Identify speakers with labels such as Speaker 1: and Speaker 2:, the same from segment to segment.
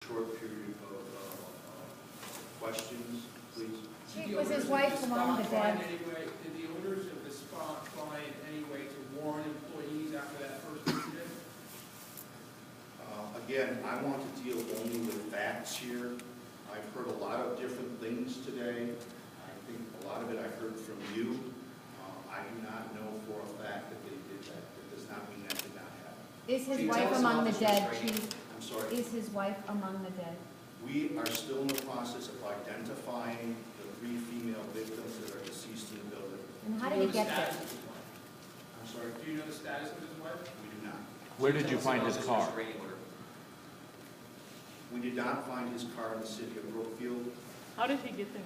Speaker 1: short period of questions, please.
Speaker 2: Chief, was his wife among the dead?
Speaker 3: Did the owners of the spot try in any way to warn employees after that first incident?
Speaker 1: Again, I want to deal only with facts here. I've heard a lot of different things today. I think a lot of it I heard from you. I do not know for a fact that they did that. That does not mean that did not happen.
Speaker 2: Is his wife among the dead, Chief?
Speaker 1: I'm sorry?
Speaker 2: Is his wife among the dead?
Speaker 1: We are still in the process of identifying the 3 female victims that are deceased in the building.
Speaker 2: And how did he get there?
Speaker 1: I'm sorry?
Speaker 3: Do you know the status of his wife?
Speaker 1: We do not.
Speaker 4: Where did you find his car?
Speaker 1: We did not find his car in the city of Brookfield.
Speaker 5: How did he get there?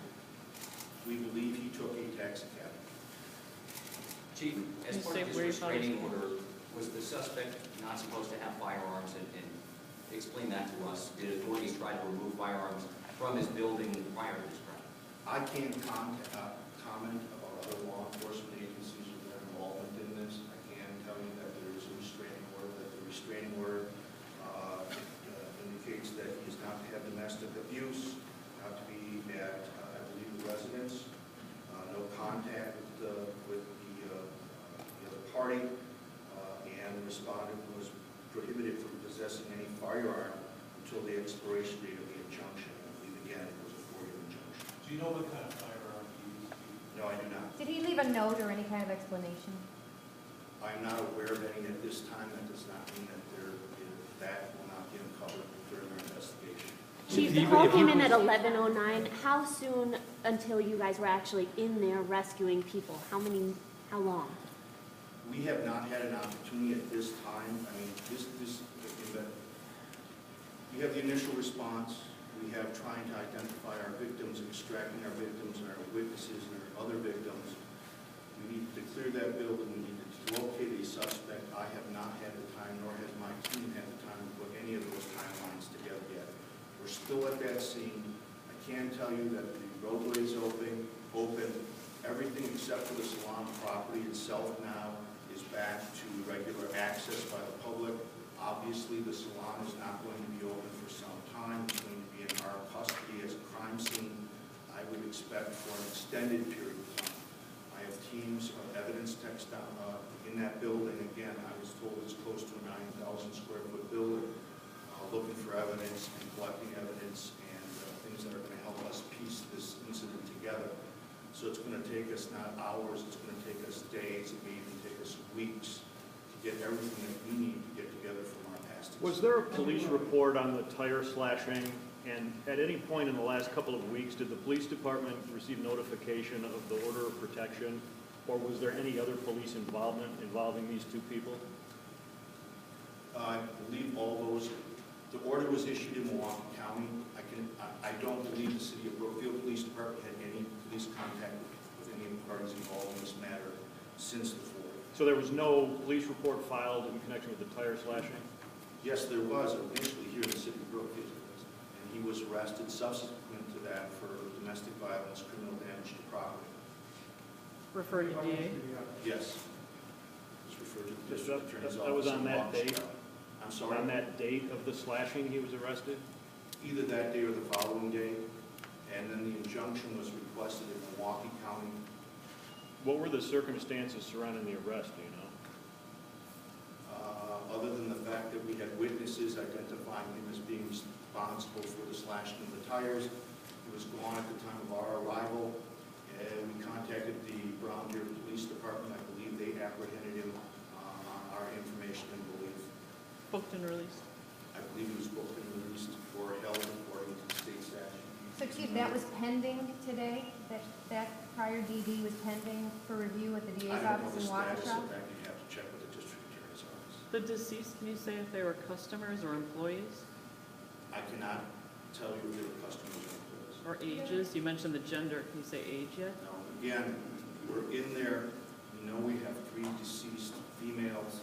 Speaker 1: We believe he took a taxi cab.
Speaker 6: Chief, as part of this restraining order, was the suspect not supposed to have firearms? And explain that to us. Did authorities try to remove firearms from his building prior to this crime?
Speaker 1: I can't comment about other law enforcement agencies with their involvement in this. I can tell you that there is a restraining order, that the restraining order indicates that he is not to have domestic abuse, not to be at, I believe, the residence, no contact with the other party, and the respondent was prohibited from possessing any firearm until the expiration date of the injunction. I believe, again, it was a 4-year injunction.
Speaker 3: Do you know what kind of firearm he used?
Speaker 1: No, I do not.
Speaker 2: Did he leave a note or any kind of explanation?
Speaker 1: I'm not aware of any at this time. That does not mean that that will not be uncovered during our investigation.
Speaker 7: Chief, the call came in at 11:09. How soon until you guys were actually in there rescuing people? How long?
Speaker 1: We have not had an opportunity at this time. I mean, we have the initial response. We have trying to identify our victims, extracting our victims and our witnesses and our other victims. We need to clear that building. We need to locate a suspect. I have not had the time, nor has my team had the time to put any of those timelines together yet. We're still at that scene. I can tell you that the roadway is open. Everything except for the Salon property itself now is back to regular access by the public. Obviously, the Salon is not going to be open for some time. It's going to be in our custody as a crime scene. I would expect for an extended period of time. I have teams of evidence techs down in that building. Again, I was told it's close to a 9,000 square foot building, looking for evidence and collecting evidence and things that are going to help us piece this incident together. So it's going to take us not hours, it's going to take us days, it may even take us weeks to get everything that we need to get together from our past.
Speaker 8: Was there a police report on the tire slashing? And at any point in the last couple of weeks, did the police department receive notification of the order of protection? Or was there any other police involvement involving these 2 people?
Speaker 1: I believe all those, the order was issued in Milwaukee County. I don't believe the City of Brookfield Police Department had any police contact with any of the parties involved in this matter since the 4th.
Speaker 8: So there was no police report filed in connection with the tire slashing?
Speaker 1: Yes, there was initially here in the City of Brookfield. And he was arrested subsequent to that for domestic violence, criminal damage to property.
Speaker 5: Referred to DA?
Speaker 1: Yes. It was referred to the
Speaker 8: Just
Speaker 1: district attorney's office.
Speaker 8: that was on
Speaker 1: in
Speaker 8: that date?
Speaker 1: Waukesha. I'm sorry?
Speaker 8: On that date of the slashing, he was arrested?
Speaker 1: Either that day or the following day. And then the injunction was requested in Milwaukee County.
Speaker 8: What were the circumstances surrounding the arrest, do you know?
Speaker 1: Other than the fact that we had witnesses identifying him as being responsible for the slashing of the tires. He was gone at the time of our arrival. And we contacted the Brown Deer Police Department. I believe they apprehended him on our information and belief.
Speaker 5: Booked and released?
Speaker 1: I believe he was booked and released or held according to the state statute.
Speaker 2: So, Chief, that was pending today? That prior DD was pending for review at the DA's office in
Speaker 1: I don't know the status
Speaker 2: Waukesha?
Speaker 1: of that. You'd have to check with the district attorney's office.
Speaker 5: The deceased, can you say if they were customers or employees?
Speaker 1: I cannot tell you if they were customers or employees.
Speaker 5: Or ages? You mentioned the gender. Can you say age yet?
Speaker 1: No, again, we're in there. We know we have 3 deceased females.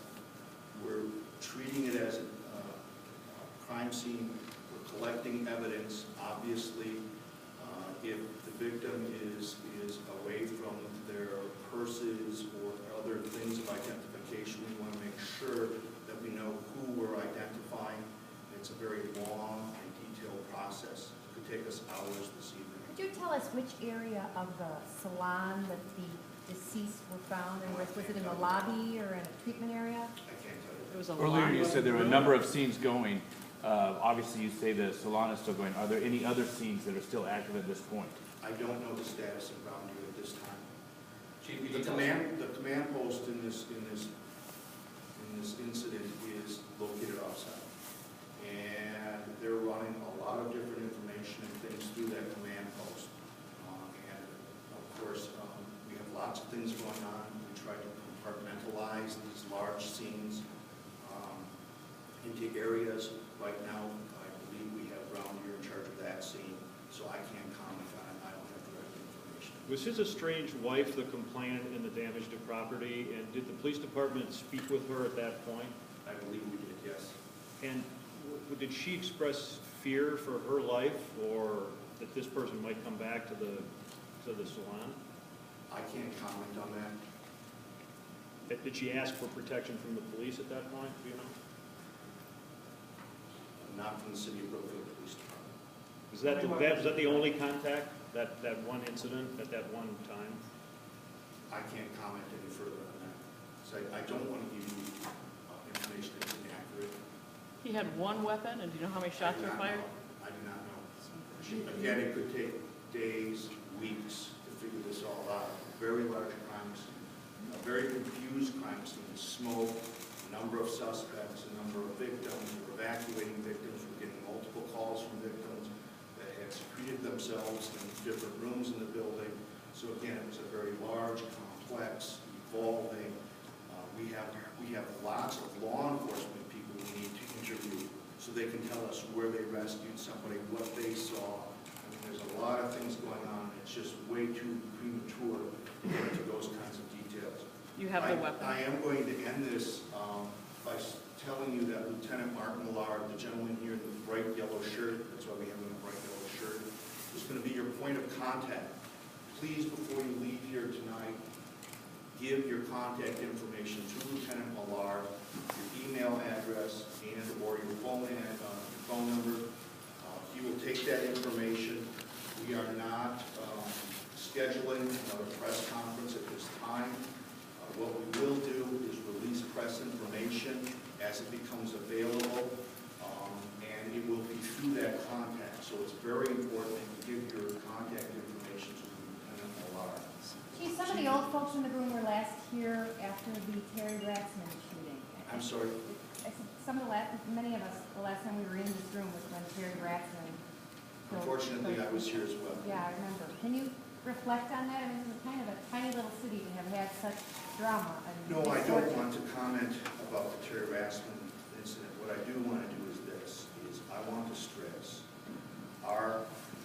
Speaker 1: We're treating it as a crime scene. We're collecting evidence. Obviously, if the victim is away from their purses or other things of identification, we want to make sure that we know who we're identifying. It's a very long and detailed take us hours this evening.
Speaker 2: Could you tell us which area of the salon that the deceased were found in? Was it in the lobby or in a treatment area?
Speaker 1: I can't tell you.
Speaker 5: It was a
Speaker 4: Earlier,
Speaker 5: lot
Speaker 4: you
Speaker 5: of
Speaker 4: said there were a
Speaker 5: room.
Speaker 4: number of scenes going. Obviously, you say the salon is still going. Are there any other scenes that are still active at this point?
Speaker 1: I don't know the status of Brown Deer at this time.
Speaker 6: Chief, could
Speaker 1: The
Speaker 6: you tell us?
Speaker 1: command post in this incident is located offsite. And they're running a lot of different information and things through that command post. And of course, we have lots of things going on. We try to compartmentalize these large scenes into areas. Right now, I believe we have Brown Deer in charge of that scene, so I can't comment on it. I don't have direct information.
Speaker 8: Was his estranged wife the complainant in the damage to property, and did the police department speak with her at that point?
Speaker 1: I believe we did, yes.
Speaker 8: And did she express fear for her life, or that this person might come back to the salon?
Speaker 1: I can't comment on that.
Speaker 8: Did she ask for protection from the police at that point, do you know?
Speaker 1: Not from the city of Brookfield Police Department.
Speaker 8: Was that the only contact, that one incident at that one time?
Speaker 1: I can't comment any further on that. So I don't want to give you information that's inaccurate.
Speaker 5: He had one weapon, and do you know how many shots
Speaker 1: I do
Speaker 5: were
Speaker 1: not
Speaker 5: fired?
Speaker 1: know. I do not know. Again, it could take days, weeks to figure this all out. Very large crime scene, a very confused crime scene, smoke, number of suspects, a number of victims, we're evacuating victims, we're getting multiple calls from victims that had secreted themselves in different rooms in the building. So again, it was a very large, complex, evolving. We have lots of law enforcement people we need to interview so they can tell us where they rescued somebody, what they saw. I mean, there's a lot of things going on. It's just way too premature to get into those kinds of details.
Speaker 5: You have the weapon.
Speaker 1: I am going to end this by telling you that Lieutenant Mark Millard, the gentleman here in the bright yellow shirt, that's why we have him in a bright yellow shirt, is going to be your point of contact. Please, before you leave here tonight, give your contact information to Lieutenant Millard, your email address, and or your phone number. He will take that information. We are not scheduling another press conference at this time. What we will do is release press information as it becomes available, and it will be through that contact. So it's very important that you give your contact information to Lieutenant Millard.
Speaker 2: Gee, some of the old folks in the room were last here after the Terry Ratzman shooting.
Speaker 1: I'm sorry.
Speaker 2: I said many of us, the last time we were in this room was when Terry Ratzman killed.
Speaker 1: Unfortunately, I was here as well.
Speaker 2: Yeah, I remember. Can you reflect on that? I mean, it's kind of a tiny little city to have had such drama.
Speaker 1: No, I don't want to comment about the Terry Ratzman incident. What I do want to do is this, I want to stress our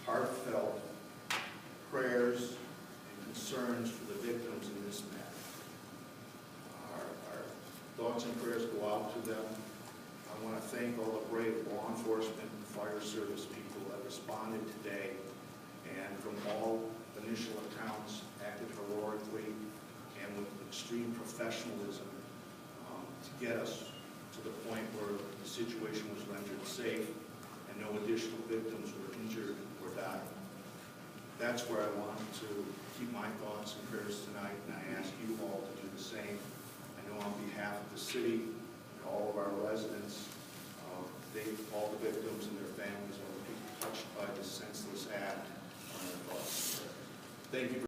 Speaker 1: heartfelt prayers and concerns for the victims in this matter. Our thoughts and prayers go out to them. I want to thank all the brave law enforcement and fire service people that responded today, and from all initial accounts acted heroically and with extreme professionalism to get us to the point where the situation was rendered safe and no additional victims were injured or died. That's where I want to keep my thoughts and prayers tonight, and I ask you all to do the same. I know on behalf of the city and all of our residents, all the victims and their families, all the people touched by this senseless act, on their thoughts. Thank you.